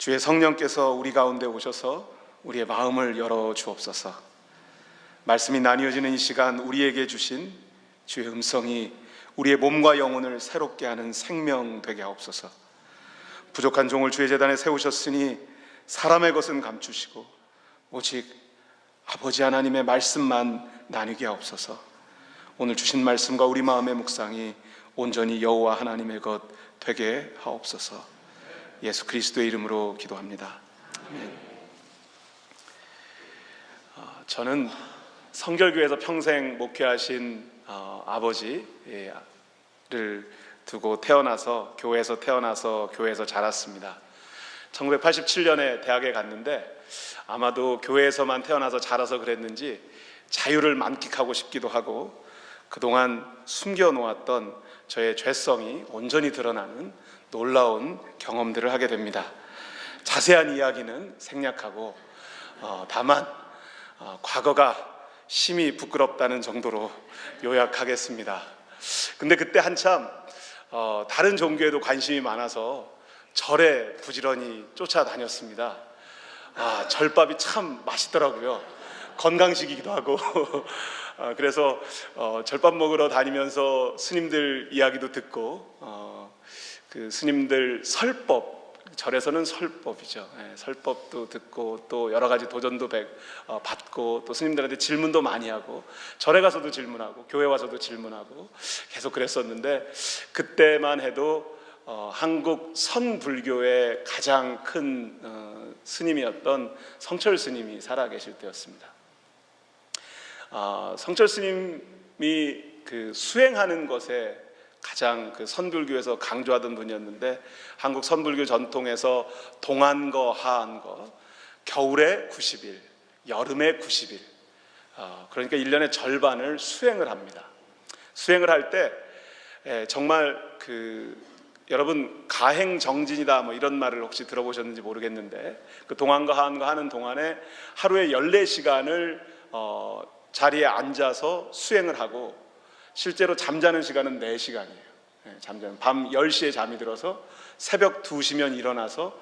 주의 성령께서 우리 가운데 오셔서 우리의 마음을 열어 주옵소서. 말씀이 나뉘어지는 이 시간 우리에게 주신 주의 음성이 우리의 몸과 영혼을 새롭게 하는 생명 되게 하옵소서. 부족한 종을 주의 제단에 세우셨으니 사람의 것은 감추시고 오직 아버지 하나님의 말씀만 나누게 하옵소서. 오늘 주신 말씀과 우리 마음의 묵상이 온전히 여호와 하나님의 것 되게 하옵소서. 예수 그리스도의 이름으로 기도합니다. 아멘. 저는 성결교회에서 평생 목회하신 아버지를 두고 교회에서 태어나서 교회에서 자랐습니다. 1987년에 대학에 갔는데 아마도 교회에서만 태어나서 자라서 그랬는지 자유를 만끽하고 싶기도 하고 그동안 숨겨놓았던 저의 죄성이 온전히 드러나는 놀라운 경험들을 하게 됩니다. 자세한 이야기는 생략하고 다만 과거가 심히 부끄럽다는 정도로 요약하겠습니다. 근데 그때 한참 다른 종교에도 관심이 많아서 절에 부지런히 쫓아다녔습니다. 절밥이 참 맛있더라고요. 건강식이기도 하고 그래서 절밥 먹으러 다니면서 스님들 이야기도 듣고 그 스님들 설법, 절에서는 설법이죠. 설법도 듣고 또 여러 가지 도전도 받고 또 스님들한테 질문도 많이 하고 절에 가서도 질문하고 교회 와서도 질문하고 계속 그랬었는데 그때만 해도 한국 선불교의 가장 큰 스님이었던 성철 스님이 살아계실 때였습니다. 성철 스님이 그 수행하는 것에 가장 그 선불교에서 강조하던 분이었는데 한국 선불교 전통에서 동안거, 하안거, 겨울에 90일, 여름에 90일, 그러니까 1년의 절반을 수행을 합니다. 수행을 할 때 정말 여러분 가행정진이다 뭐 이런 말을 혹시 들어보셨는지 모르겠는데 그 동안거, 하안거 하는 동안에 하루에 14시간을 자리에 앉아서 수행을 하고 실제로 잠자는 시간은 4시간이에요. 밤 10시에 잠이 들어서 새벽 2시면 일어나서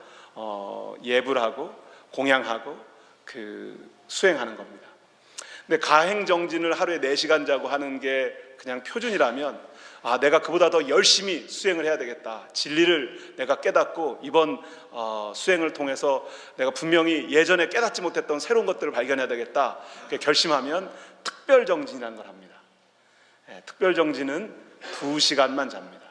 예불 하고 공양하고 수행하는 겁니다. 근데 가행정진을 하루에 4시간 자고 하는 게 그냥 표준이라면 내가 그보다 더 열심히 수행을 해야 되겠다. 진리를 내가 깨닫고 이번 수행을 통해서 내가 분명히 예전에 깨닫지 못했던 새로운 것들을 발견해야 되겠다. 결심하면 특별정진이라는 걸 합니다. 특별정진은 2시간만 잡니다.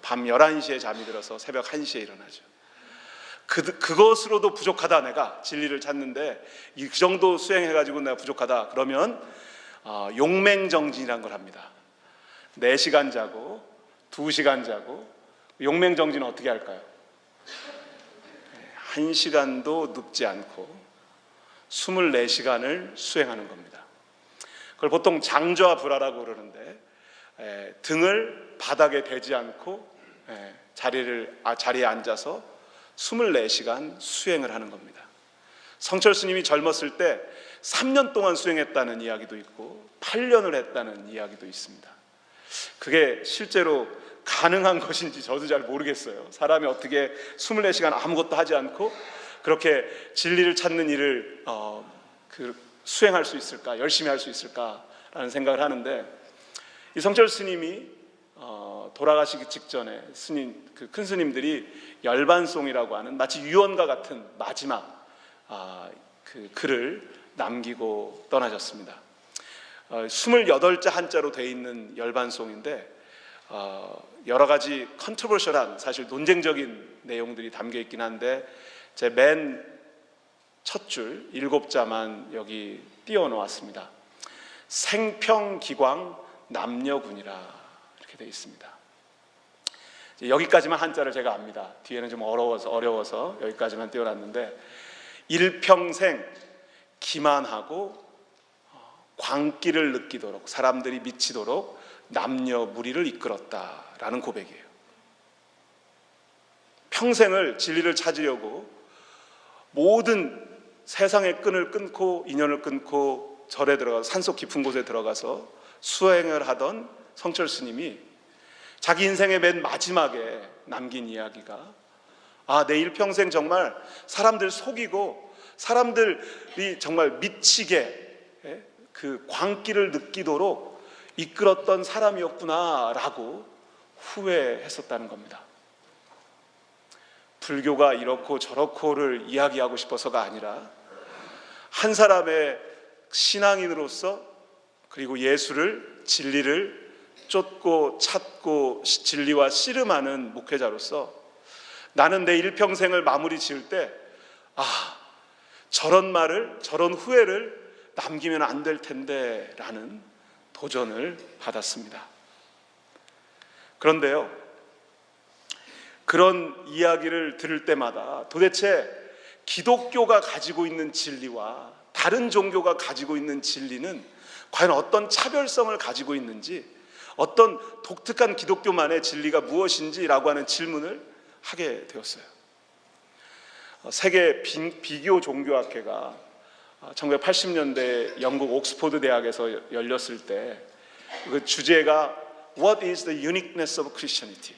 밤 11시에 잠이 들어서 새벽 1시에 일어나죠. 그것으로도 부족하다. 내가 진리를 찾는데 이 정도 수행해가지고 내가 부족하다. 그러면 용맹정진이라는 걸 합니다. 4시간 자고 2시간 자고 용맹정진은 어떻게 할까요? 1시간도 눕지 않고 24시간을 수행하는 겁니다. 그걸 보통 장좌불화라고 그러는데 등을 바닥에 대지 않고 자리에 앉아서 24시간 수행을 하는 겁니다. 성철 스님이 젊었을 때 3년 동안 수행했다는 이야기도 있고 8년을 했다는 이야기도 있습니다. 그게 실제로 가능한 것인지 저도 잘 모르겠어요. 사람이 어떻게 24시간 아무것도 하지 않고 그렇게 진리를 찾는 일을 수행할 수 있을까, 열심히 할 수 있을까라는 생각을 하는데 이 성철 스님이 돌아가시기 직전에 큰 스님들이 열반송이라고 하는 마치 유언과 같은 마지막 글을 남기고 떠나셨습니다. 28자 한자로 되어 있는 열반송인데 여러 가지 컨트로버셜한 사실 논쟁적인 내용들이 담겨 있긴 한데 제 맨 첫 줄 7자만 여기 띄워 놓았습니다. 생평기광 남녀군이라 이렇게 되어 있습니다. 여기까지만 한자를 제가 압니다. 뒤에는 좀 어려워서 여기까지만 띄워놨는데 일평생 기만하고 광기를 느끼도록 사람들이 미치도록 남녀 무리를 이끌었다라는 고백이에요. 평생을 진리를 찾으려고 모든 세상의 끈을 끊고 인연을 끊고 절에 들어가서 산속 깊은 곳에 들어가서 수행을 하던 성철 스님이 자기 인생의 맨 마지막에 남긴 이야기가 내 일평생 정말 사람들 속이고 사람들이 정말 미치게 그 광기를 느끼도록 이끌었던 사람이었구나라고 후회했었다는 겁니다. 불교가 이렇고 저렇고를 이야기하고 싶어서가 아니라 한 사람의 신앙인으로서, 그리고 예수를, 진리를 쫓고 찾고 진리와 씨름하는 목회자로서 나는 내 일평생을 마무리 지을 때 저런 말을, 저런 후회를 남기면 안 될 텐데 라는 도전을 받았습니다. 그런데요, 그런 이야기를 들을 때마다 도대체 기독교가 가지고 있는 진리와 다른 종교가 가지고 있는 진리는 과연 어떤 차별성을 가지고 있는지, 어떤 독특한 기독교만의 진리가 무엇인지라고 하는 질문을 하게 되었어요. 세계 비교 종교학회가 1980년대 영국 옥스퍼드 대학에서 열렸을 때 그 주제가 What is the uniqueness of Christianity?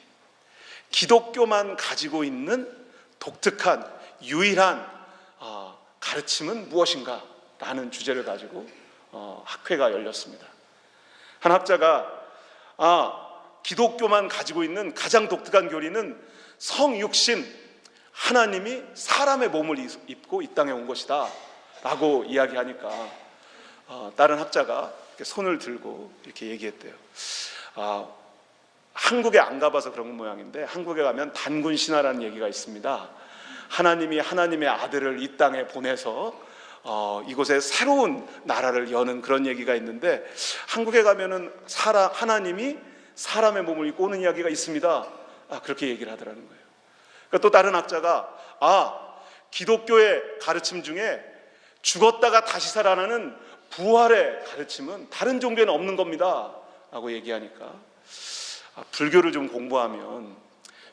기독교만 가지고 있는 독특한 유일한 가르침은 무엇인가? 라는 주제를 가지고 학회가 열렸습니다. 한 학자가 기독교만 가지고 있는 가장 독특한 교리는 성육신, 하나님이 사람의 몸을 입고 이 땅에 온 것이다 라고 이야기하니까 다른 학자가 이렇게 손을 들고 이렇게 얘기했대요. 한국에 안 가봐서 그런 모양인데, 한국에 가면 단군 신화라는 얘기가 있습니다. 하나님이 하나님의 아들을 이 땅에 보내서 이곳에 새로운 나라를 여는 그런 얘기가 있는데, 한국에 가면은 하나님이 사람의 몸을 입고 오는 이야기가 있습니다. 그렇게 얘기를 하더라는 거예요. 그러니까 또 다른 학자가 기독교의 가르침 중에 죽었다가 다시 살아나는 부활의 가르침은 다른 종교에는 없는 겁니다 라고 얘기하니까, 불교를 좀 공부하면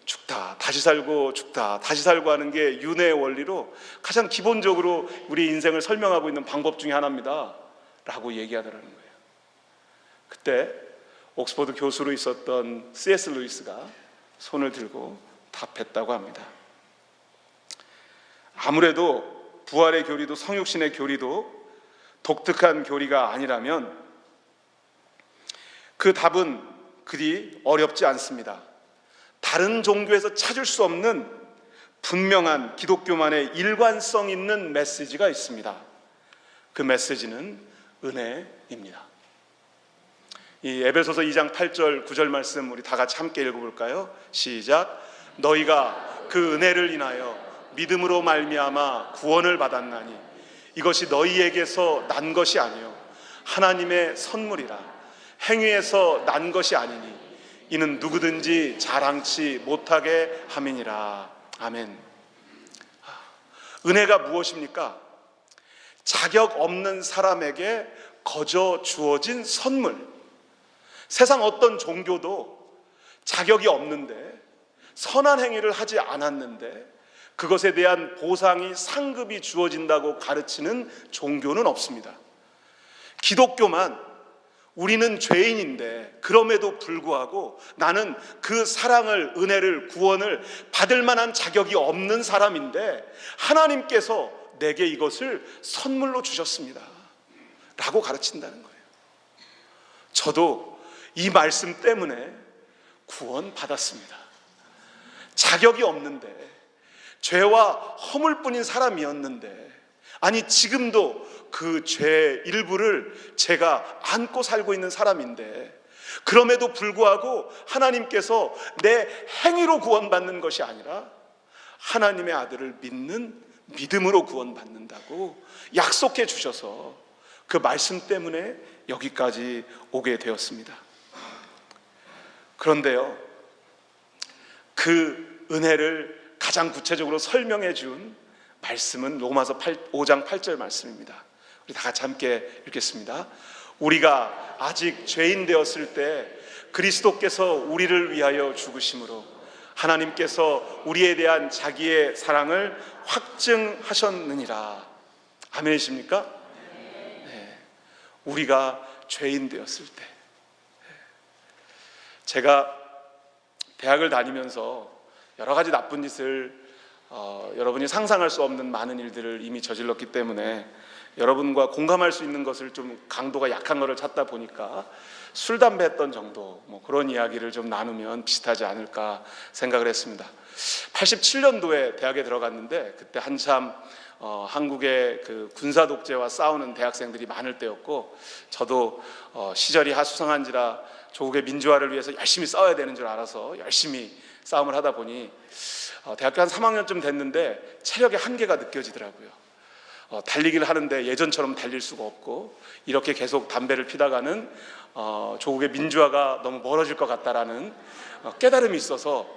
죽다 다시 살고 죽다 다시 살고 하는 게 윤회의 원리로 가장 기본적으로 우리 인생을 설명하고 있는 방법 중에 하나입니다 라고 얘기하더라는 거예요. 그때 옥스퍼드 교수로 있었던 C.S. 루이스가 손을 들고 답했다고 합니다. 아무래도 부활의 교리도 성육신의 교리도 독특한 교리가 아니라면 그 답은 그리 어렵지 않습니다. 다른 종교에서 찾을 수 없는 분명한 기독교만의 일관성 있는 메시지가 있습니다. 그 메시지는 은혜입니다. 이 에베소서 2장 8절 9절 말씀 우리 다 같이 함께 읽어볼까요? 시작. 너희가 그 은혜를 인하여 믿음으로 말미암아 구원을 받았나니 이것이 너희에게서 난 것이 아니요 하나님의 선물이라. 행위에서 난 것이 아니니 이는 누구든지 자랑치 못하게 함이니라. 아멘. 은혜가 무엇입니까? 자격 없는 사람에게 거저 주어진 선물. 세상 어떤 종교도 자격이 없는데, 선한 행위를 하지 않았는데 그것에 대한 보상이 상급이 주어진다고 가르치는 종교는 없습니다. 기독교만 우리는 죄인인데 그럼에도 불구하고 나는 그 사랑을, 은혜를, 구원을 받을 만한 자격이 없는 사람인데 하나님께서 내게 이것을 선물로 주셨습니다 라고 가르친다는 거예요. 저도 이 말씀 때문에 구원 받았습니다. 자격이 없는데, 죄와 허물뿐인 사람이었는데, 아니 지금도 그 죄의 일부를 제가 안고 살고 있는 사람인데, 그럼에도 불구하고 하나님께서 내 행위로 구원받는 것이 아니라 하나님의 아들을 믿는 믿음으로 구원받는다고 약속해 주셔서 그 말씀 때문에 여기까지 오게 되었습니다. 그런데요, 그 은혜를 가장 구체적으로 설명해 준 말씀은 로마서 5장 8절 말씀입니다. 우리 다 같이 함께 읽겠습니다. 우리가 아직 죄인 되었을 때 그리스도께서 우리를 위하여 죽으심으로 하나님께서 우리에 대한 자기의 사랑을 확증하셨느니라. 아멘이십니까? 네. 우리가 죄인 되었을 때, 제가 대학을 다니면서 여러 가지 나쁜 짓을 여러분이 상상할 수 없는 많은 일들을 이미 저질렀기 때문에 여러분과 공감할 수 있는 것을 좀 강도가 약한 것을 찾다 보니까 술, 담배 했던 정도 뭐 그런 이야기를 좀 나누면 비슷하지 않을까 생각을 했습니다. 87년도에 대학에 들어갔는데 그때 한참 한국의 그 군사 독재와 싸우는 대학생들이 많을 때였고 저도 시절이 하수상한지라 조국의 민주화를 위해서 열심히 싸워야 되는 줄 알아서 열심히 싸움을 하다 보니 대학교 한 3학년쯤 됐는데 체력의 한계가 느껴지더라고요. 달리기를 하는데 예전처럼 달릴 수가 없고 이렇게 계속 담배를 피다가는 조국의 민주화가 너무 멀어질 것 같다라는 깨달음이 있어서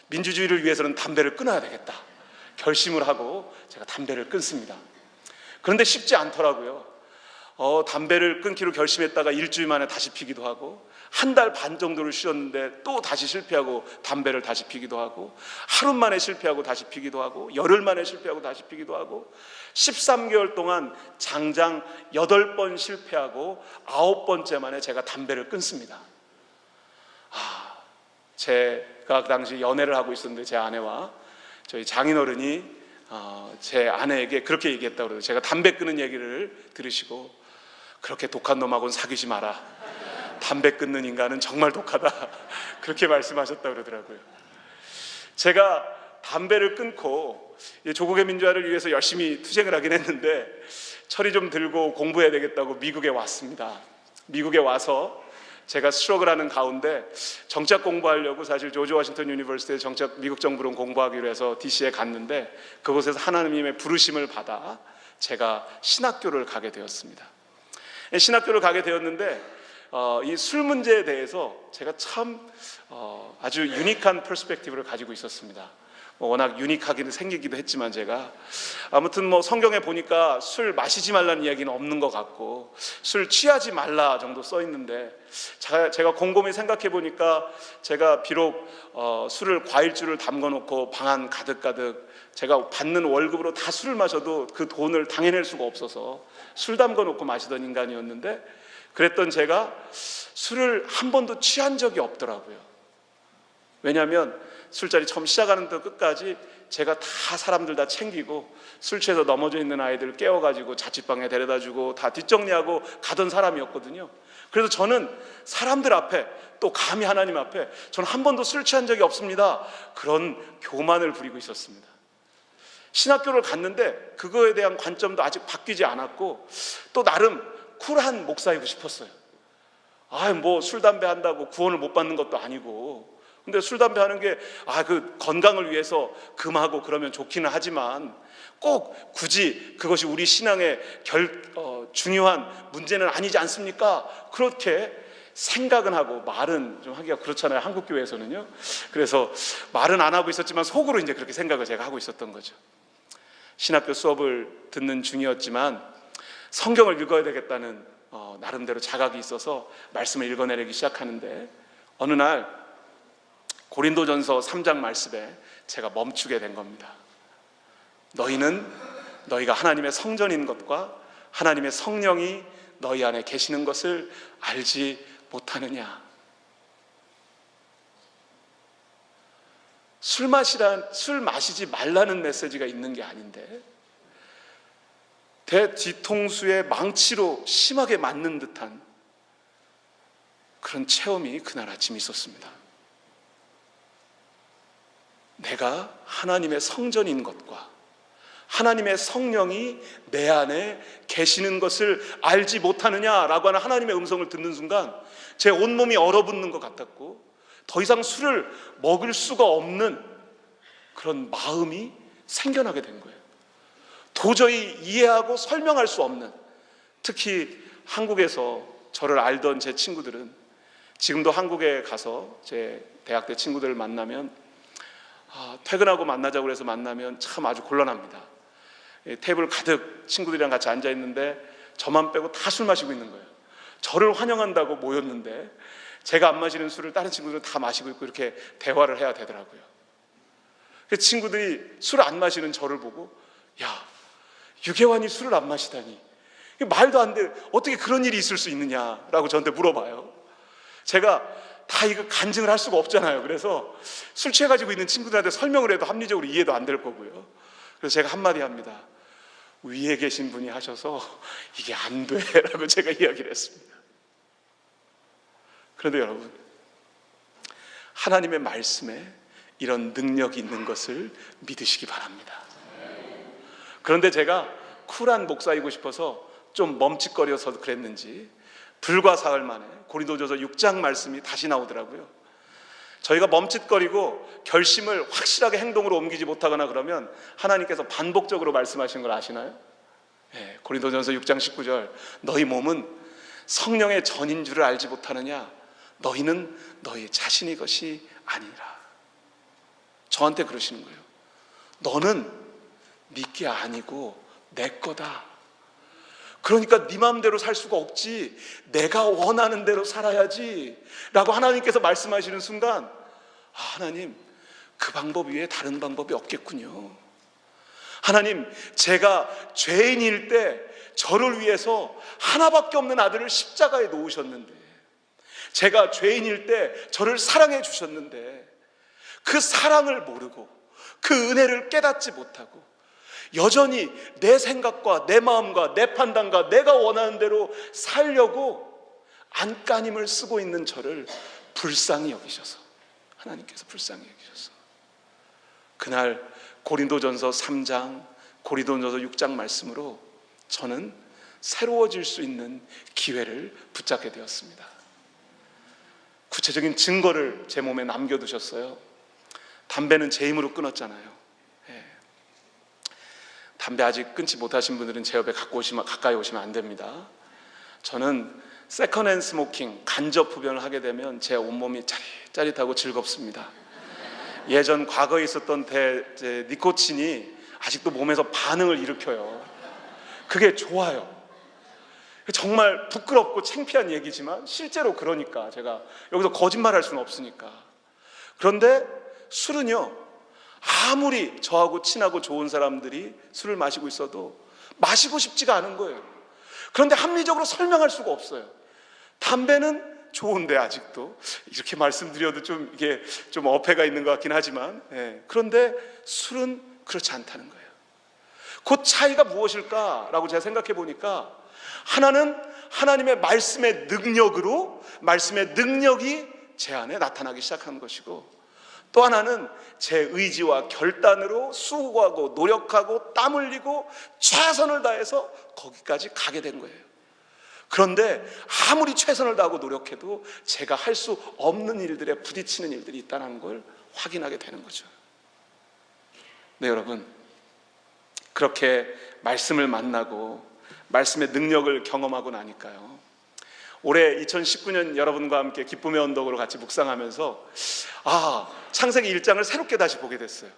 민주주의를 위해서는 담배를 끊어야 되겠다 결심을 하고 제가 담배를 끊습니다. 그런데 쉽지 않더라고요. 담배를 끊기로 결심했다가 일주일 만에 다시 피기도 하고 한 달 반 정도를 쉬었는데 또 다시 실패하고 담배를 다시 피기도 하고 하루 만에 실패하고 다시 피기도 하고 열흘 만에 실패하고 다시 피기도 하고 13개월 동안 장장 8번 실패하고 9번째 만에 제가 담배를 끊습니다. 제가 그 당시 연애를 하고 있었는데 제 아내와 저희 장인어른이 제 아내에게 그렇게 얘기했다고 그래요. 제가 담배 끊는 얘기를 들으시고 그렇게 독한 놈하고는 사귀지 마라. 담배 끊는 인간은 정말 독하다. 그렇게 말씀하셨다고 그러더라고요. 제가 담배를 끊고 조국의 민주화를 위해서 열심히 투쟁을 하긴 했는데 철이 좀 들고 공부해야 되겠다고 미국에 왔습니다. 미국에 와서 제가 스트럭을 하는 가운데 정치학 공부하려고 사실 조지 워싱턴 유니버시티에 미국 정부론 공부하기로 해서 DC에 갔는데 그곳에서 하나님의 부르심을 받아 제가 신학교를 가게 되었습니다. 신학교를 가게 되었는데 이 술 문제에 대해서 제가 참 아주 유니크한 퍼스펙티브를 가지고 있었습니다. 워낙 유니크하게 생기기도 했지만 제가 아무튼 성경에 보니까 술 마시지 말라는 이야기는 없는 것 같고 술 취하지 말라 정도 써 있는데 제가 곰곰이 생각해 보니까 제가 비록 술을 과일주를 담궈 놓고 방 안 가득가득 제가 받는 월급으로 다 술을 마셔도 그 돈을 당해낼 수가 없어서 술 담궈 놓고 마시던 인간이었는데 그랬던 제가 술을 한 번도 취한 적이 없더라고요. 왜냐하면 술자리 처음 시작하는 데 끝까지 제가 다 사람들 다 챙기고 술 취해서 넘어져 있는 아이들 깨워가지고 자취방에 데려다주고 다 뒷정리하고 가던 사람이었거든요. 그래서 저는 사람들 앞에 또 감히 하나님 앞에 저는 한 번도 술 취한 적이 없습니다. 그런 교만을 부리고 있었습니다. 신학교를 갔는데 그거에 대한 관점도 아직 바뀌지 않았고 또 나름 쿨한 목사이고 싶었어요. 술 담배 한다고 구원을 못 받는 것도 아니고 근데 술 담배 하는 게 그 건강을 위해서 금하고 그러면 좋기는 하지만 꼭 굳이 그것이 우리 신앙의 중요한 문제는 아니지 않습니까? 그렇게 생각은 하고 말은 좀 하기가 그렇잖아요. 한국 교회에서는요. 그래서 말은 안 하고 있었지만 속으로 이제 그렇게 생각을 제가 하고 있었던 거죠. 신학교 수업을 듣는 중이었지만 성경을 읽어야 되겠다는 나름대로 자각이 있어서 말씀을 읽어내기 시작하는데 어느 날 고린도전서 3장 말씀에 제가 멈추게 된 겁니다. 너희가 하나님의 성전인 것과 하나님의 성령이 너희 안에 계시는 것을 알지 못하느냐. 술 마시지 말라는 메시지가 있는 게 아닌데 대뒤통수에 망치로 심하게 맞는 듯한 그런 체험이 그날 아침 있었습니다. 내가 하나님의 성전인 것과 하나님의 성령이 내 안에 계시는 것을 알지 못하느냐라고 하는 하나님의 음성을 듣는 순간 제 온몸이 얼어붙는 것 같았고 더 이상 술을 먹을 수가 없는 그런 마음이 생겨나게 된 거예요. 도저히 이해하고 설명할 수 없는, 특히 한국에서 저를 알던 제 친구들은 지금도 한국에 가서 제 대학 때 친구들을 만나면 퇴근하고 만나자고 해서 만나면 참 아주 곤란합니다. 테이블 가득 친구들이랑 같이 앉아 있는데 저만 빼고 다 술 마시고 있는 거예요. 저를 환영한다고 모였는데 제가 안 마시는 술을 다른 친구들은 다 마시고 있고 이렇게 대화를 해야 되더라고요. 그 친구들이 술을 안 마시는 저를 보고 유계환이 술을 안 마시다니 말도 안 돼. 어떻게 그런 일이 있을 수 있느냐라고 저한테 물어봐요. 제가 다 이거 간증을 할 수가 없잖아요. 그래서 술 취해가지고 있는 친구들한테 설명을 해도 합리적으로 이해도 안 될 거고요. 그래서 제가 한마디 합니다. 위에 계신 분이 하셔서 이게 안 돼 라고 제가 이야기를 했습니다. 그런데 여러분, 하나님의 말씀에 이런 능력이 있는 것을 믿으시기 바랍니다. 그런데 제가 쿨한 목사이고 싶어서 좀 멈칫거려서 그랬는지 불과 사흘 만에 고린도전서 6장 말씀이 다시 나오더라고요. 저희가 멈칫거리고 결심을 확실하게 행동으로 옮기지 못하거나 그러면 하나님께서 반복적으로 말씀하시는 걸 아시나요? 네, 고린도전서 6장 19절, 너희 몸은 성령의 전인 줄을 알지 못하느냐? 너희는 너희 자신의 것이 아니라. 저한테 그러시는 거예요. 너는 네 게 아니고 내 거다. 그러니까 네 마음대로 살 수가 없지, 내가 원하는 대로 살아야지 라고 하나님께서 말씀하시는 순간, 하나님, 그 방법 위에 다른 방법이 없겠군요. 하나님, 제가 죄인일 때 저를 위해서 하나밖에 없는 아들을 십자가에 놓으셨는데, 제가 죄인일 때 저를 사랑해 주셨는데 그 사랑을 모르고 그 은혜를 깨닫지 못하고 여전히 내 생각과 내 마음과 내 판단과 내가 원하는 대로 살려고 안간힘을 쓰고 있는 저를 불쌍히 여기셔서, 하나님께서 불쌍히 여기셔서 그날 고린도전서 3장, 고린도전서 6장 말씀으로 저는 새로워질 수 있는 기회를 붙잡게 되었습니다. 구체적인 증거를 제 몸에 남겨두셨어요. 담배는 제 힘으로 끊었잖아요. 담배 아직 끊지 못하신 분들은 제 옆에 가까이 오시면 안 됩니다. 저는 세컨핸드 스모킹, 간접 흡연을 하게 되면 제 온몸이 짜릿짜릿하고 즐겁습니다. 예전 과거에 있었던 제 니코틴이 아직도 몸에서 반응을 일으켜요. 그게 좋아요. 정말 부끄럽고 창피한 얘기지만 실제로 그러니까 제가 여기서 거짓말할 수는 없으니까. 그런데 술은요, 아무리 저하고 친하고 좋은 사람들이 술을 마시고 있어도 마시고 싶지가 않은 거예요. 그런데 합리적으로 설명할 수가 없어요. 담배는 좋은데 아직도 이렇게 말씀드려도 좀 이게 좀 어폐가 있는 것 같긴 하지만, 그런데 술은 그렇지 않다는 거예요. 그 차이가 무엇일까라고 제가 생각해 보니까, 하나는 하나님의 말씀의 능력으로, 말씀의 능력이 제 안에 나타나기 시작한 것이고, 또 하나는 제 의지와 결단으로 수고하고 노력하고 땀 흘리고 최선을 다해서 거기까지 가게 된 거예요. 그런데 아무리 최선을 다하고 노력해도 제가 할 수 없는 일들에 부딪히는 일들이 있다는 걸 확인하게 되는 거죠. 네, 여러분, 그렇게 말씀을 만나고 말씀의 능력을 경험하고 나니까요, 올해 2019년 여러분과 함께 기쁨의 언덕으로 같이 묵상하면서 창세기 1장을 새롭게 다시 보게 됐어요.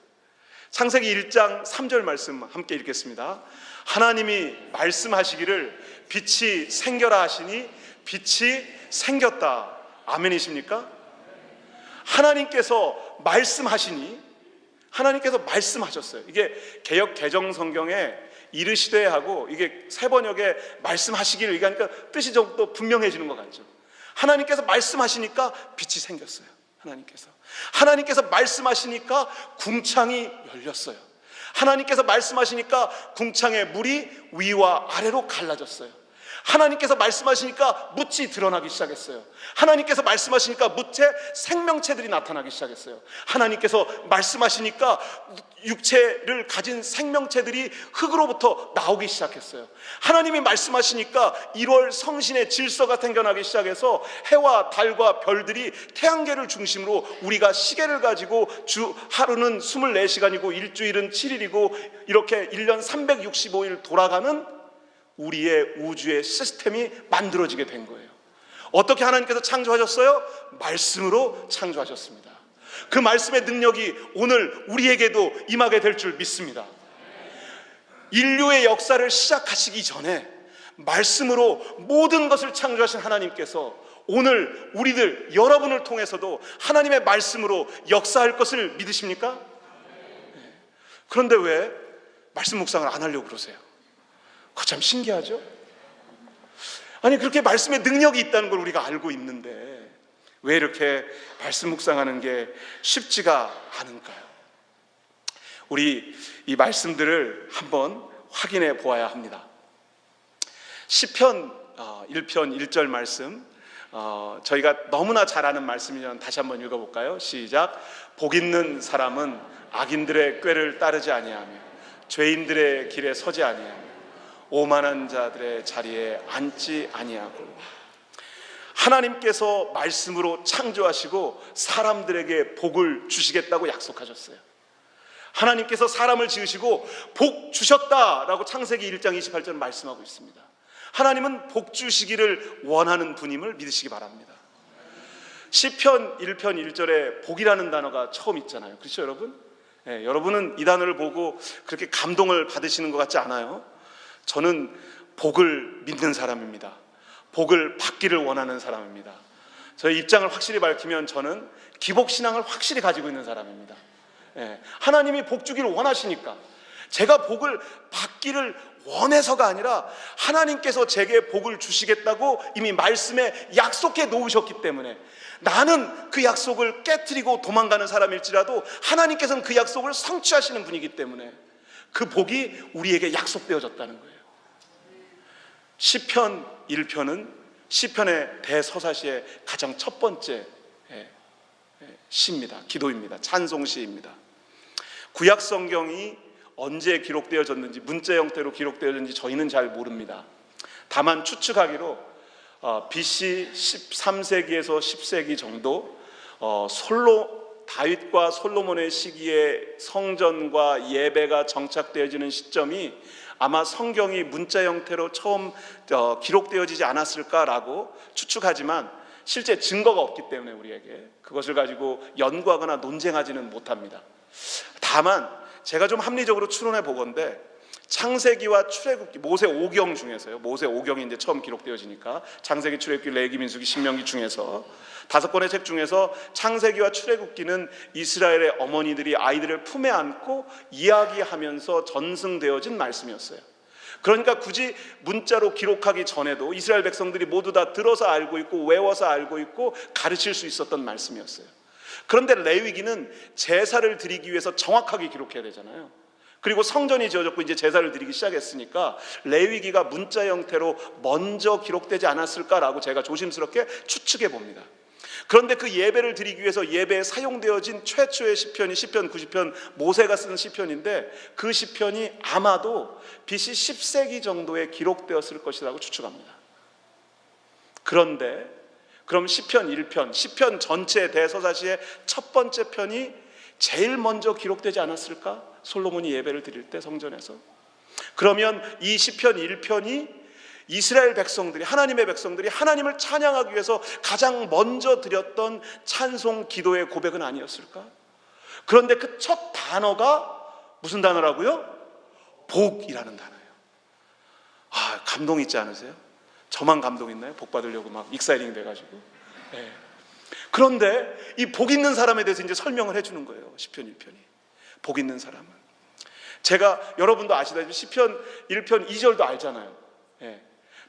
창세기 1장 3절 말씀 함께 읽겠습니다. 하나님이 말씀하시기를 빛이 생겨라 하시니 빛이 생겼다. 아멘이십니까? 하나님께서 말씀하시니, 하나님께서 말씀하셨어요. 이게 개역 개정 성경에 이르시되 하고 이게 새 번역에 말씀하시기를 얘기하니까 뜻이 좀 더 분명해지는 것 같죠. 하나님께서 말씀하시니까 빛이 생겼어요. 하나님께서 말씀하시니까 궁창이 열렸어요. 하나님께서 말씀하시니까 궁창의 물이 위와 아래로 갈라졌어요. 하나님께서 말씀하시니까 묻이 드러나기 시작했어요. 하나님께서 말씀하시니까 묻에 생명체들이 나타나기 시작했어요. 하나님께서 말씀하시니까 육체를 가진 생명체들이 흙으로부터 나오기 시작했어요. 하나님이 말씀하시니까 1월 성신의 질서가 생겨나기 시작해서 해와 달과 별들이 태양계를 중심으로, 우리가 시계를 가지고 하루는 24시간이고 일주일은 7일이고 이렇게 1년 365일 돌아가는 우리의 우주의 시스템이 만들어지게 된 거예요. 어떻게 하나님께서 창조하셨어요? 말씀으로 창조하셨습니다. 그 말씀의 능력이 오늘 우리에게도 임하게 될 줄 믿습니다. 인류의 역사를 시작하시기 전에 말씀으로 모든 것을 창조하신 하나님께서 오늘 우리들, 여러분을 통해서도 하나님의 말씀으로 역사할 것을 믿으십니까? 그런데 왜 말씀 묵상을 안 하려고 그러세요? 그거 참 신기하죠? 아니, 그렇게 말씀의 능력이 있다는 걸 우리가 알고 있는데 왜 이렇게 말씀 묵상하는 게 쉽지가 않은가요? 우리 이 말씀들을 한번 확인해 보아야 합니다. 시편 1편 1절 말씀, 저희가 너무나 잘 아는 말씀이면 다시 한번 읽어볼까요? 시작. 복 있는 사람은 악인들의 꾀를 따르지 아니하며 죄인들의 길에 서지 아니하며 오만한 자들의 자리에 앉지 아니하고. 하나님께서 말씀으로 창조하시고 사람들에게 복을 주시겠다고 약속하셨어요. 하나님께서 사람을 지으시고 복 주셨다라고 창세기 1장 28절 말씀하고 있습니다. 하나님은 복 주시기를 원하는 분임을 믿으시기 바랍니다. 시편 1편 1절에 복이라는 단어가 처음 있잖아요. 그렇죠, 여러분? 네, 여러분은 이 단어를 보고 그렇게 감동을 받으시는 것 같지 않아요? 저는 복을 믿는 사람입니다. 복을 받기를 원하는 사람입니다. 저의 입장을 확실히 밝히면 저는 기복신앙을 확실히 가지고 있는 사람입니다. 네, 하나님이 복 주기를 원하시니까, 제가 복을 받기를 원해서가 아니라 하나님께서 제게 복을 주시겠다고 이미 말씀에 약속해 놓으셨기 때문에, 나는 그 약속을 깨트리고 도망가는 사람일지라도 하나님께서는 그 약속을 성취하시는 분이기 때문에 그 복이 우리에게 약속되어졌다는 거예요. 시편 1편은 시편의 대서사시의 가장 첫 번째 시입니다. 기도입니다. 찬송시입니다. 구약 성경이 언제 기록되어졌는지, 문자 형태로 기록되어졌는지 저희는 잘 모릅니다. 다만 추측하기로 BC 13세기에서 10세기 정도, 다윗과 솔로몬의 시기에 성전과 예배가 정착되어지는 시점이 아마 성경이 문자 형태로 처음 기록되어지지 않았을까라고 추측하지만 실제 증거가 없기 때문에 우리에게 그것을 가지고 연구하거나 논쟁하지는 못합니다. 다만 제가 좀 합리적으로 추론해 보건대 창세기와 출애굽기, 모세 5경 중에서요, 모세 5경이 이제 처음 기록되어지니까 창세기, 출애굽기, 레위기, 민수기, 신명기 중에서 5권의 책 중에서 창세기와 출애굽기는 이스라엘의 어머니들이 아이들을 품에 안고 이야기하면서 전승되어진 말씀이었어요. 그러니까 굳이 문자로 기록하기 전에도 이스라엘 백성들이 모두 다 들어서 알고 있고 외워서 알고 있고 가르칠 수 있었던 말씀이었어요. 그런데 레위기는 제사를 드리기 위해서 정확하게 기록해야 되잖아요. 그리고 성전이 지어졌고 이제 제사를 드리기 시작했으니까 레위기가 문자 형태로 먼저 기록되지 않았을까라고 제가 조심스럽게 추측해 봅니다. 그런데 그 예배를 드리기 위해서 예배에 사용되어진 최초의 시편이 시편 90편, 모세가 쓴 시편인데 그 시편이 아마도 BC 10세기 정도에 기록되었을 것이라고 추측합니다. 그런데 그럼 시편 1편, 시편 전체 대서사시의 첫 번째 편이 제일 먼저 기록되지 않았을까? 솔로몬이 예배를 드릴 때 성전에서. 그러면 이 시편 1편이 이스라엘 백성들이, 하나님의 백성들이 하나님을 찬양하기 위해서 가장 먼저 드렸던 찬송 기도의 고백은 아니었을까? 그런데 그 첫 단어가 무슨 단어라고요? 복이라는 단어예요. 감동 있지 않으세요? 저만 감동 있나요? 복 받으려고 막 익사이링 돼가지고. 네. 그런데 이 복 있는 사람에 대해서 이제 설명을 해주는 거예요. 시편 1편이. 복 있는 사람은, 제가 여러분도 아시다시피 시편 1편 2절도 알잖아요. 예.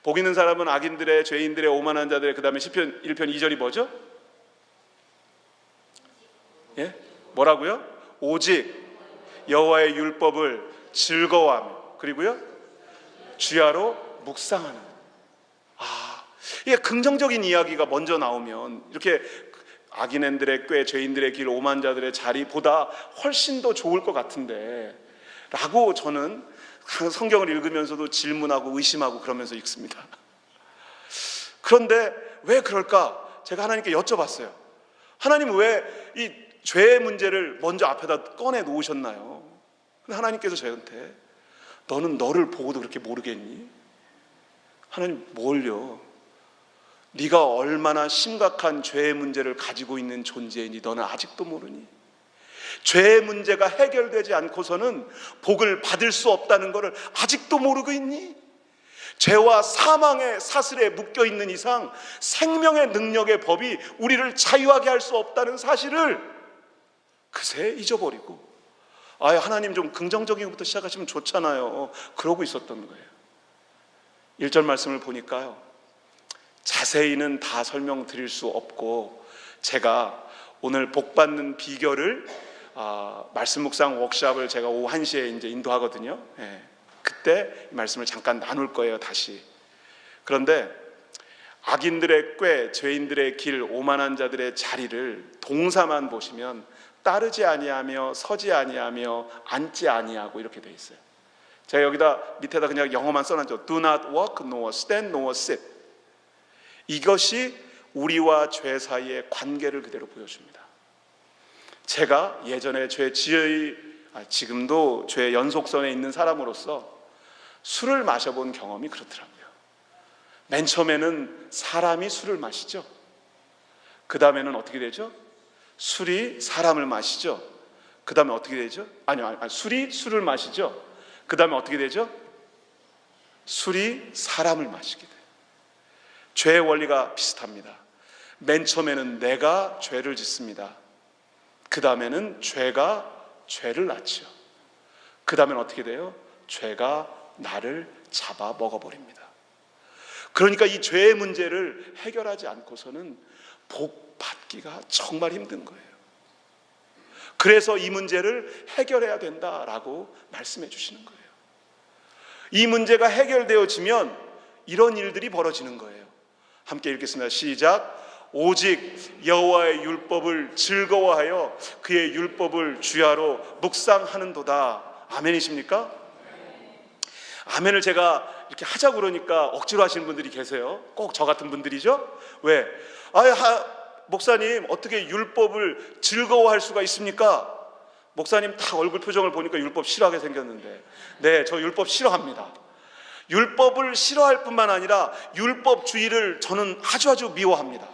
복 있는 사람은 악인들의, 죄인들의, 오만한 자들의, 그 다음에 시편 1편 2절이 뭐죠? 예? 뭐라고요? 오직 여호와의 율법을 즐거워하며, 그리고요 주야로 묵상하는. 이게 긍정적인 이야기가 먼저 나오면 이렇게 악인들의 꾀, 죄인들의 길, 오만한 자들의 자리보다 훨씬 더 좋을 것 같은데 라고 저는 성경을 읽으면서도 질문하고 의심하고 그러면서 읽습니다. 그런데 왜 그럴까? 제가 하나님께 여쭤봤어요. 하나님, 왜 이 죄의 문제를 먼저 앞에다 꺼내 놓으셨나요? 근데 하나님께서 저한테, 너는 너를 보고도 그렇게 모르겠니? 하나님, 뭘요? 네가 얼마나 심각한 죄의 문제를 가지고 있는 존재이니 너는 아직도 모르니? 죄의 문제가 해결되지 않고서는 복을 받을 수 없다는 것을 아직도 모르고 있니? 죄와 사망의 사슬에 묶여 있는 이상 생명의 능력의 법이 우리를 자유하게 할 수 없다는 사실을 그새 잊어버리고, 하나님 좀 긍정적인 것부터 시작하시면 좋잖아요, 그러고 있었던 거예요. 1절 말씀을 보니까요, 자세히는 다 설명드릴 수 없고 제가 오늘 복 받는 비결을 말씀 묵상 워크숍을 제가 오후 1시에 이제 인도하거든요. 예, 그때 이 말씀을 잠깐 나눌 거예요, 다시. 그런데 악인들의 꾀, 죄인들의 길, 오만한 자들의 자리를 동사만 보시면 따르지 아니하며 서지 아니하며 앉지 아니하고 이렇게 돼 있어요. 제가 여기다 밑에다 그냥 영어만 써놨죠. Do not walk, nor stand, nor sit. 이것이 우리와 죄 사이의 관계를 그대로 보여줍니다. 제가 예전에 지금도 죄의 연속선에 있는 사람으로서 술을 마셔본 경험이 그렇더라고요. 맨 처음에는 사람이 술을 마시죠. 그 다음에는 어떻게 되죠? 술이 사람을 마시죠. 그 다음에 어떻게 되죠? 아니요, 술이 술을 마시죠. 그 다음에 어떻게 되죠? 술이 사람을 마시게 돼요. 죄의 원리가 비슷합니다. 맨 처음에는 내가 죄를 짓습니다. 그 다음에는 죄가 죄를 낳죠. 그 다음에는 어떻게 돼요? 죄가 나를 잡아 먹어버립니다. 그러니까 이 죄의 문제를 해결하지 않고서는 복 받기가 정말 힘든 거예요. 그래서 이 문제를 해결해야 된다라고 말씀해 주시는 거예요. 이 문제가 해결되어지면 이런 일들이 벌어지는 거예요. 함께 읽겠습니다. 시작. 오직 여호와의 율법을 즐거워하여 그의 율법을 주야로 묵상하는도다. 아멘이십니까? 아멘을 제가 이렇게 하자고 그러니까 억지로 하시는 분들이 계세요. 꼭 저 같은 분들이죠. 왜? 목사님 어떻게 율법을 즐거워할 수가 있습니까? 목사님 딱 얼굴 표정을 보니까 율법 싫어하게 생겼는데, 네, 저 율법 싫어합니다. 율법을 싫어할 뿐만 아니라 율법주의를 저는 아주 미워합니다.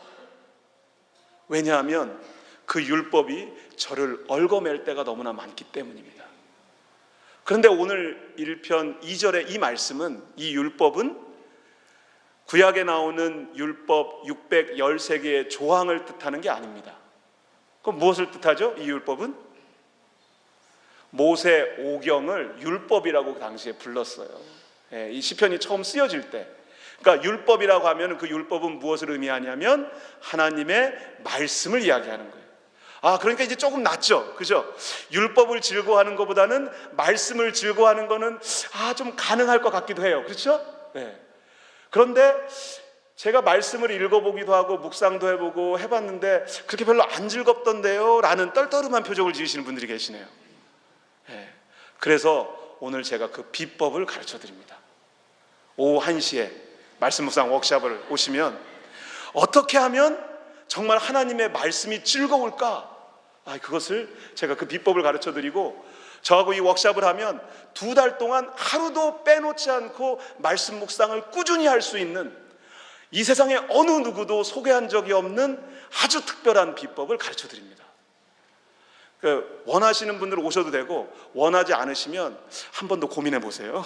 왜냐하면 그 율법이 저를 얽어맬 때가 너무나 많기 때문입니다. 그런데 오늘 1편 2절의 이 말씀은, 이 율법은 구약에 나오는 율법 613개의 조항을 뜻하는 게 아닙니다. 그럼 무엇을 뜻하죠? 이 율법은 모세 오경을 율법이라고 그 당시에 불렀어요. 이 시편이 처음 쓰여질 때, 그러니까 율법이라고 하면 그 율법은 무엇을 의미하냐면 하나님의 말씀을 이야기하는 거예요. 그러니까 이제 조금 낫죠, 그죠? 율법을 즐거워하는 것보다는 말씀을 즐거워하는 거는 좀 가능할 것 같기도 해요, 그렇죠? 네. 그런데 제가 말씀을 읽어보기도 하고 묵상도 해보고 해봤는데 그렇게 별로 안 즐겁던데요? 라는 떨떠름한 표정을 지으시는 분들이 계시네요. 네. 그래서 오늘 제가 그 비법을 가르쳐 드립니다. 오후 1시에 말씀 묵상 워크숍을 오시면 어떻게 하면 정말 하나님의 말씀이 즐거울까? 그것을 제가 그 비법을 가르쳐 드리고, 저하고 이 워크숍을 하면 2달 동안 하루도 빼놓지 않고 말씀 묵상을 꾸준히 할 수 있는, 이 세상에 어느 누구도 소개한 적이 없는 아주 특별한 비법을 가르쳐 드립니다. 원하시는 분들은 오셔도 되고, 원하지 않으시면 한 번 더 고민해 보세요.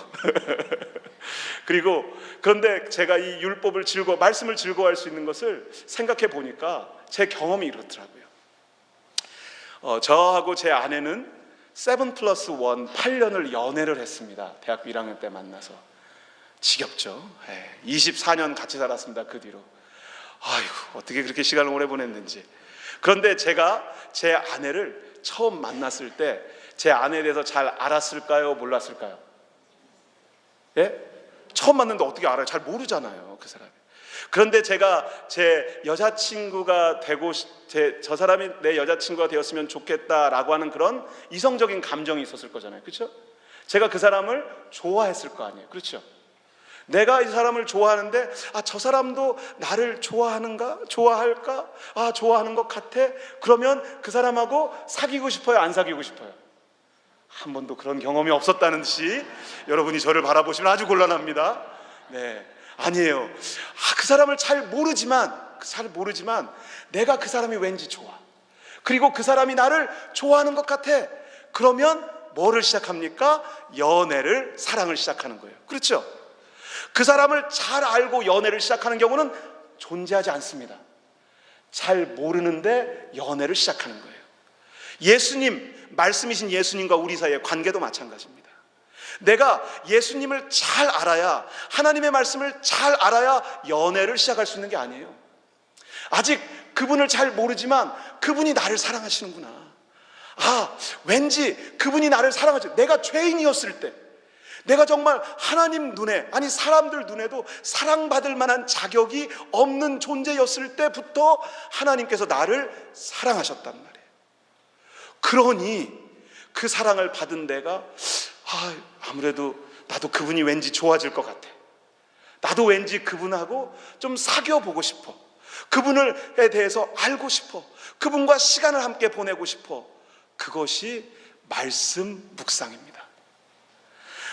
그런데 제가 이 율법을 말씀을 즐거워할 수 있는 것을 생각해 보니까 제 경험이 이렇더라고요. 저하고 제 아내는 7+1 8년을 연애를 했습니다. 대학교 1학년 때 만나서. 지겹죠. 24년 같이 살았습니다. 그 뒤로. 어떻게 그렇게 시간을 오래 보냈는지. 그런데 제가 제 아내를 처음 만났을 때 제 아내에 대해서 잘 알았을까요? 몰랐을까요? 예? 처음 만났는데 어떻게 알아요? 잘 모르잖아요, 그 사람이. 그런데 제가 제 여자친구가 되고, 저 사람이 내 여자친구가 되었으면 좋겠다라고 하는 그런 이성적인 감정이 있었을 거잖아요, 그렇죠? 제가 그 사람을 좋아했을 거 아니에요, 그렇죠? 내가 이 사람을 좋아하는데 저 사람도 나를 좋아하는가? 좋아할까? 좋아하는 것 같아? 그러면 그 사람하고 사귀고 싶어요? 안 사귀고 싶어요? 한 번도 그런 경험이 없었다는 듯이 여러분이 저를 바라보시면 아주 곤란합니다. 네, 아니에요. 그 사람을 잘 모르지만 내가 그 사람이 왠지 좋아. 그리고 그 사람이 나를 좋아하는 것 같아. 그러면 뭐를 시작합니까? 연애를, 사랑을 시작하는 거예요, 그렇죠? 그 사람을 잘 알고 연애를 시작하는 경우는 존재하지 않습니다. 잘 모르는데 연애를 시작하는 거예요. 예수님, 말씀이신 예수님과 우리 사이의 관계도 마찬가지입니다. 내가 예수님을 잘 알아야, 하나님의 말씀을 잘 알아야 연애를 시작할 수 있는 게 아니에요. 아직 그분을 잘 모르지만 그분이 나를 사랑하시는구나. 아, 왠지 그분이 나를 사랑하죠. 내가 죄인이었을 때, 내가 정말 하나님 눈에, 아니 사람들 눈에도 사랑받을 만한 자격이 없는 존재였을 때부터 하나님께서 나를 사랑하셨단 말이에요. 그러니 그 사랑을 받은 내가 아무래도 나도 그분이 왠지 좋아질 것 같아. 나도 왠지 그분하고 좀 사귀어 보고 싶어. 그분에 대해서 알고 싶어. 그분과 시간을 함께 보내고 싶어. 그것이 말씀 묵상입니다.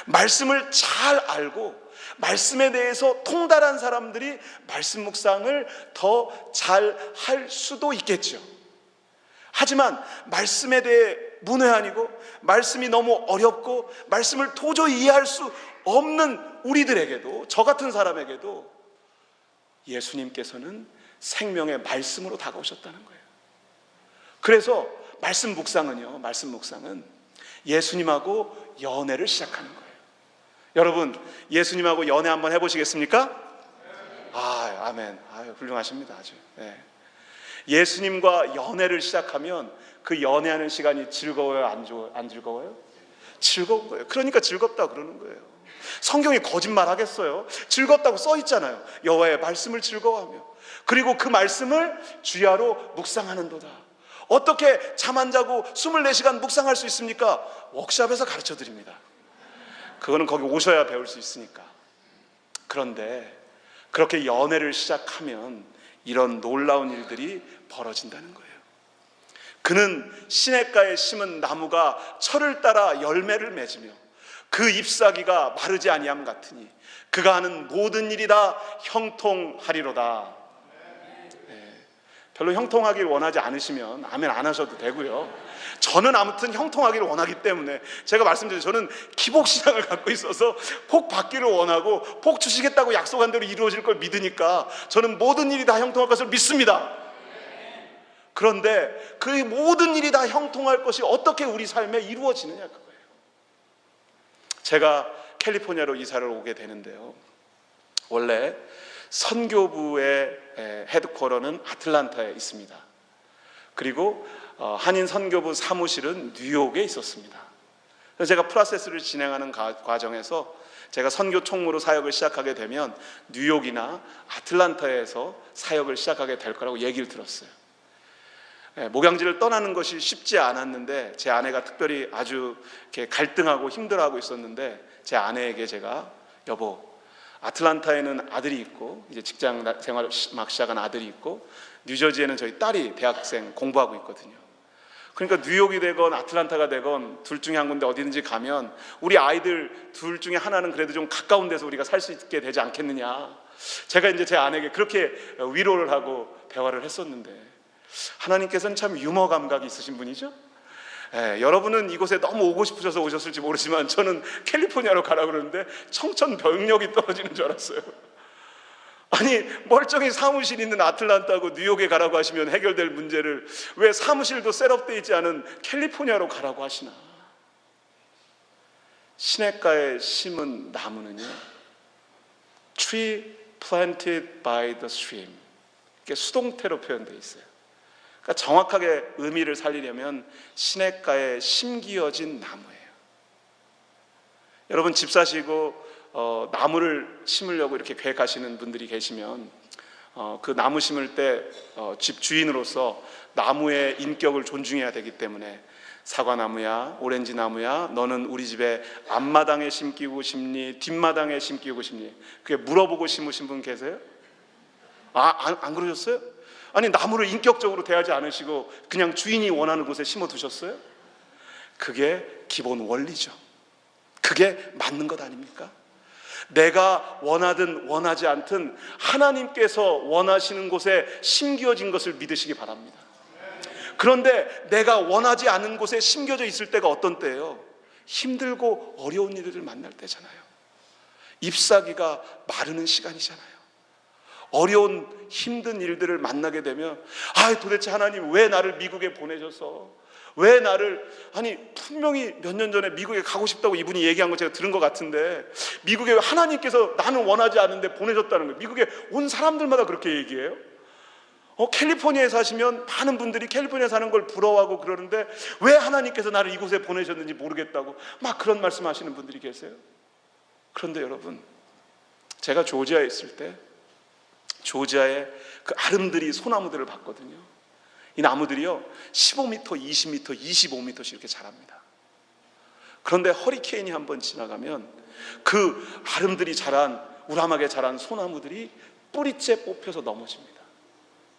말씀을 잘 알고 말씀에 대해서 통달한 사람들이 말씀 묵상을 더 잘 할 수도 있겠죠. 하지만 말씀에 대해 문외한이고 말씀이 너무 어렵고 말씀을 도저히 이해할 수 없는 우리들에게도, 저 같은 사람에게도 예수님께서는 생명의 말씀으로 다가오셨다는 거예요. 그래서 말씀 묵상은 예수님하고 연애를 시작하는 거예요. 여러분, 예수님하고 연애 한번 해보시겠습니까? 아멘. 훌륭하십니다. 아주. 네. 예수님과 연애를 시작하면 그 연애하는 시간이 즐거워요? 안 즐거워요? 즐거운 거예요. 그러니까 즐겁다 그러는 거예요. 성경이 거짓말 하겠어요? 즐겁다고 써 있잖아요. 여호와의 말씀을 즐거워하며, 그리고 그 말씀을 주야로 묵상하는도다. 어떻게 잠 안 자고 24시간 묵상할 수 있습니까? 워크숍에서 가르쳐 드립니다. 그거는 거기 오셔야 배울 수 있으니까. 그런데 그렇게 연애를 시작하면 이런 놀라운 일들이 벌어진다는 거예요. 그는 시냇가에 심은 나무가 철을 따라 열매를 맺으며 그 잎사귀가 마르지 아니함 같으니 그가 하는 모든 일이 다 형통하리로다. 별로 형통하길 원하지 않으시면 아멘 안 하셔도 되고요. 저는 아무튼 형통하기를 원하기 때문에 제가 말씀드린, 저는 기복신앙을 갖고 있어서 복 받기를 원하고 복 주시겠다고 약속한 대로 이루어질 걸 믿으니까 저는 모든 일이 다 형통할 것을 믿습니다. 그런데 그 모든 일이 다 형통할 것이 어떻게 우리 삶에 이루어지느냐, 그거예요. 제가 캘리포니아로 이사를 오게 되는데요, 원래 선교부의 헤드쿼터는 아틀란타에 있습니다. 그리고 한인 선교부 사무실은 뉴욕에 있었습니다. 그래서 제가 프로세스를 진행하는 과정에서 제가 선교 총무로 사역을 시작하게 되면 뉴욕이나 아틀란타에서 사역을 시작하게 될 거라고 얘기를 들었어요. 목양지를 떠나는 것이 쉽지 않았는데 제 아내가 특별히 아주 이렇게 갈등하고 힘들어하고 있었는데 제 아내에게 제가, 여보, 아틀란타에는 아들이 있고 이제 직장 생활 막 시작한 아들이 있고 뉴저지에는 저희 딸이 대학생 공부하고 있거든요. 그러니까 뉴욕이 되건 아틀란타가 되건 둘 중에 한 군데 어디든지 가면 우리 아이들 둘 중에 하나는 그래도 좀 가까운 데서 우리가 살 수 있게 되지 않겠느냐. 제가 이제 제 아내에게 그렇게 위로를 하고 대화를 했었는데, 하나님께서는 참 유머 감각이 있으신 분이죠. 여러분은 이곳에 너무 오고 싶으셔서 오셨을지 모르지만 저는 캘리포니아로 가라 그러는데 청천벽력이 떨어지는 줄 알았어요. 아니, 멀쩡히 사무실 있는 아틀란타하고 뉴욕에 가라고 하시면 해결될 문제를 왜 사무실도 셋업되어 있지 않은 캘리포니아로 가라고 하시나. 시냇가에 심은 나무는요, Tree planted by the stream, 이게 수동태로 표현되어 있어요. 그러니까 정확하게 의미를 살리려면 시냇가에 심기어진 나무예요. 여러분, 집 사시고 나무를 심으려고 이렇게 계획하시는 분들이 계시면 그 나무 심을 때 집 주인으로서 나무의 인격을 존중해야 되기 때문에, 사과나무야, 오렌지 나무야, 너는 우리 집에 앞마당에 심기고 싶니? 뒷마당에 심기고 싶니? 그게 물어보고 심으신 분 계세요? 안 그러셨어요? 아니, 나무를 인격적으로 대하지 않으시고 그냥 주인이 원하는 곳에 심어 두셨어요? 그게 기본 원리죠. 그게 맞는 것 아닙니까? 내가 원하든 원하지 않든 하나님께서 원하시는 곳에 심겨진 것을 믿으시기 바랍니다. 그런데 내가 원하지 않은 곳에 심겨져 있을 때가 어떤 때예요? 힘들고 어려운 일들을 만날 때잖아요. 잎사귀가 마르는 시간이잖아요. 어려운 힘든 일들을 만나게 되면, 도대체 하나님 왜 나를 미국에 보내셔서, 왜 나를, 아니 분명히 몇 년 전에 미국에 가고 싶다고 이분이 얘기한 거 제가 들은 것 같은데, 미국에 하나님께서 나는 원하지 않는데 보내셨다는 거예요. 미국에 온 사람들마다 그렇게 얘기해요. 캘리포니아에 사시면 많은 분들이 캘리포니아에 사는 걸 부러워하고 그러는데 왜 하나님께서 나를 이곳에 보내셨는지 모르겠다고 막 그런 말씀하시는 분들이 계세요. 그런데 여러분, 제가 조지아에 있을 때 조지아의 그 아름드리 소나무들을 봤거든요. 이 나무들이요 15m, 20m, 25m씩 이렇게 자랍니다. 그런데 허리케인이 한번 지나가면 그 아름드리 자란, 우람하게 자란 소나무들이 뿌리째 뽑혀서 넘어집니다.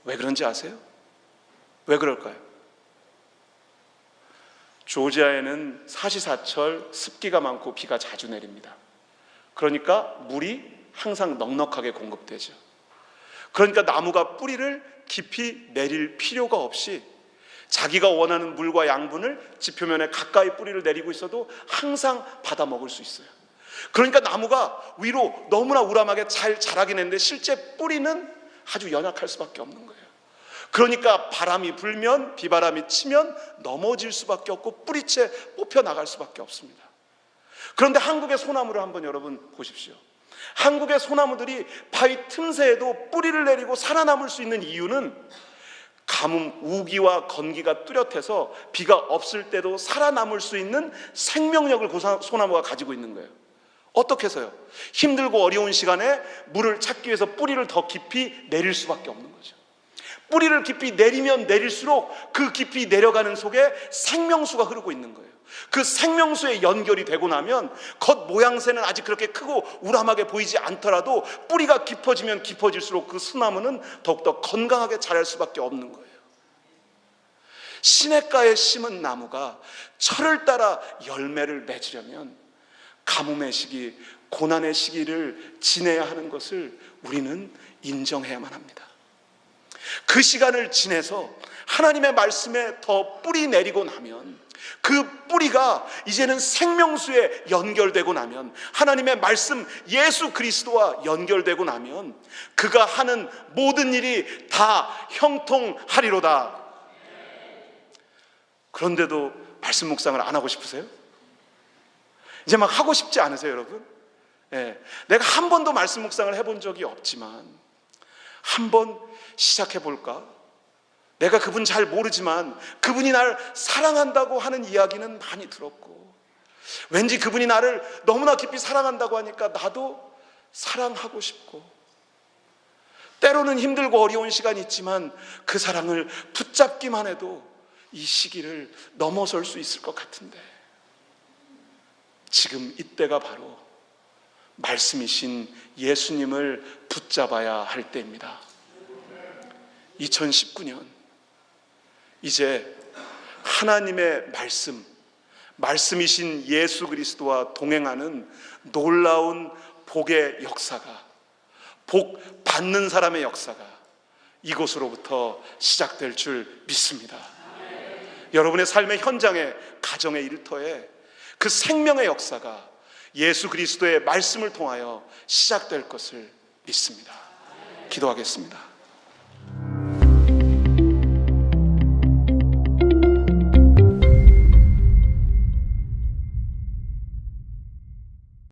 왜 그런지 아세요? 왜 그럴까요? 조지아에는 사시사철 습기가 많고 비가 자주 내립니다. 그러니까 물이 항상 넉넉하게 공급되죠. 그러니까 나무가 뿌리를 깊이 내릴 필요가 없이 자기가 원하는 물과 양분을 지표면에 가까이 뿌리를 내리고 있어도 항상 받아 먹을 수 있어요. 그러니까 나무가 위로 너무나 우람하게 잘 자라긴 했는데 실제 뿌리는 아주 연약할 수밖에 없는 거예요. 그러니까 바람이 불면, 비바람이 치면 넘어질 수밖에 없고 뿌리채 뽑혀 나갈 수밖에 없습니다. 그런데 한국의 소나무를 한번 여러분 보십시오. 한국의 소나무들이 바위 틈새에도 뿌리를 내리고 살아남을 수 있는 이유는 가뭄, 우기와 건기가 뚜렷해서 비가 없을 때도 살아남을 수 있는 생명력을 그 소나무가 가지고 있는 거예요. 어떻게 해서요? 힘들고 어려운 시간에 물을 찾기 위해서 뿌리를 더 깊이 내릴 수밖에 없는 거죠. 뿌리를 깊이 내리면 내릴수록 그 깊이 내려가는 속에 생명수가 흐르고 있는 거예요. 그 생명수에 연결이 되고 나면 겉 모양새는 아직 그렇게 크고 우람하게 보이지 않더라도 뿌리가 깊어지면 깊어질수록 그 소나무는 더욱더 건강하게 자랄 수밖에 없는 거예요. 시냇가에 심은 나무가 철을 따라 열매를 맺으려면 가뭄의 시기, 고난의 시기를 지내야 하는 것을 우리는 인정해야만 합니다. 그 시간을 지내서 하나님의 말씀에 더 뿌리 내리고 나면 그 뿌리가 이제는 생명수에 연결되고 나면 하나님의 말씀 예수 그리스도와 연결되고 나면 그가 하는 모든 일이 다 형통하리로다. 그런데도 말씀 묵상을 안 하고 싶으세요? 이제 막 하고 싶지 않으세요, 여러분? 내가 한 번도 말씀 묵상을 해본 적이 없지만 한번 시작해 볼까? 내가 그분 잘 모르지만 그분이 날 사랑한다고 하는 이야기는 많이 들었고 왠지 그분이 나를 너무나 깊이 사랑한다고 하니까 나도 사랑하고 싶고 때로는 힘들고 어려운 시간이 있지만 그 사랑을 붙잡기만 해도 이 시기를 넘어설 수 있을 것 같은데 지금 이때가 바로 말씀이신 예수님을 붙잡아야 할 때입니다. 2019년 이제 하나님의 말씀이신 예수 그리스도와 동행하는 놀라운 복의 역사가, 복 받는 사람의 역사가 이곳으로부터 시작될 줄 믿습니다. 여러분의 삶의 현장에, 가정의 일터에 그 생명의 역사가 예수 그리스도의 말씀을 통하여 시작될 것을 믿습니다. 기도하겠습니다.